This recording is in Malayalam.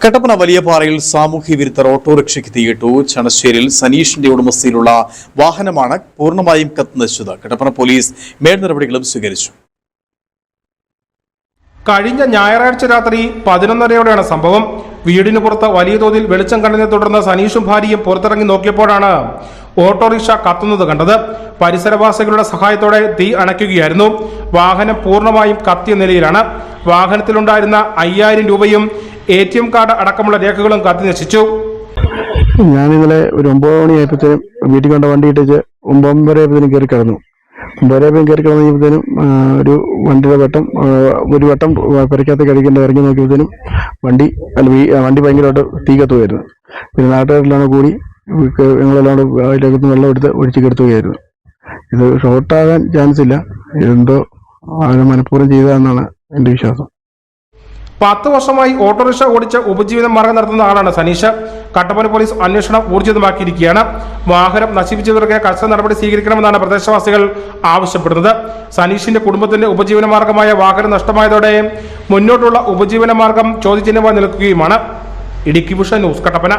കട്ടപ്പന വലിയപാറയിൽ സാമൂഹ്യ വിരുദ്ധർ ഓട്ടോറിക്ഷയ്ക്ക് തീയിട്ടു. ചണശ്ശേരിയിൽ സനീഷിന്റെ ഉടമസ്ഥയിലുള്ള വാഹനമാണ് പൂർണ്ണമായും കത്തിനശിച്ചത്. കട്ടപ്പന പോലീസ് മേൽ നടപടികളും സ്വീകരിച്ചു. കഴിഞ്ഞ ഞായറാഴ്ച രാത്രി 11:30യോടെയാണ് സംഭവം. വീടിന് പുറത്ത് വലിയ തോതിൽ വെളിച്ചം കണ്ടതിനെ തുടർന്ന് സനീഷും ഭാര്യയും പുറത്തിറങ്ങി നോക്കിയപ്പോഴാണ് ഓട്ടോറിക്ഷ കത്തുന്നത് കണ്ടത്. പരിസരവാസികളുടെ സഹായത്തോടെ തീ അണയ്ക്കുകയായിരുന്നു. വാഹനം പൂർണ്ണമായും കത്തിയ നിലയിലാണ്. വാഹനത്തിലുണ്ടായിരുന്ന 5000 രൂപയും ATM കാർഡ് അടക്കമുള്ള രേഖകളും കത്തി നശിച്ചു. ഞാൻ ഇന്നലെ ഒരു 9 മണിയായപ്പോഴത്തേനും വീട്ടിൽ കൊണ്ട് വണ്ടി ഇട്ടിച്ച് 9:30 കയറി കിടന്നു. 9:30 കയറി കിടന്നപ്പോഴത്തേനും ഒരു വണ്ടിയുടെ ഒരു വട്ടം പെരക്കകത്ത് കഴിക്കേണ്ട ഇറങ്ങി നോക്കിയപ്പോഴത്തേനും വണ്ടി ഭയങ്കരമായിട്ട് തീ കത്തുകയായിരുന്നു. പിന്നെ നാട്ടുകാരെല്ലാം കൂടി ഞങ്ങളെല്ലാം അതിലേക്കൊന്ന് വെള്ളം എടുത്ത് ഒഴിച്ച് കെടുത്തുകയായിരുന്നു. ഇത് ഷോർട്ടാകാൻ ചാൻസ് ഇല്ല. ഇതെന്തോ മനഃപൂർവ്വം ചെയ്തതെന്നാണ് എൻ്റെ വിശ്വാസം. 10 വർഷമായി ഓട്ടോറിക്ഷ ഓടിച്ച് ഉപജീവനം മാർഗം നടത്തുന്ന ആളാണ് സനീഷ്. കട്ടപ്പന പോലീസ് അന്വേഷണം ഊർജിതമാക്കിയിരിക്കുകയാണ്. വാഹനം നശിപ്പിച്ചവർക്ക് കർശന നടപടി സ്വീകരിക്കണമെന്നാണ് പ്രദേശവാസികൾ ആവശ്യപ്പെടുന്നത്. സനീഷിന്റെ കുടുംബത്തിന്റെ ഉപജീവന മാർഗമായ വാഹനം നഷ്ടമായതോടെ മുന്നോട്ടുള്ള ഉപജീവന മാർഗം ചോദ്യചിഹ്നമായി നിൽക്കുകയുമാണ്. Idukki vision news, Kattappana.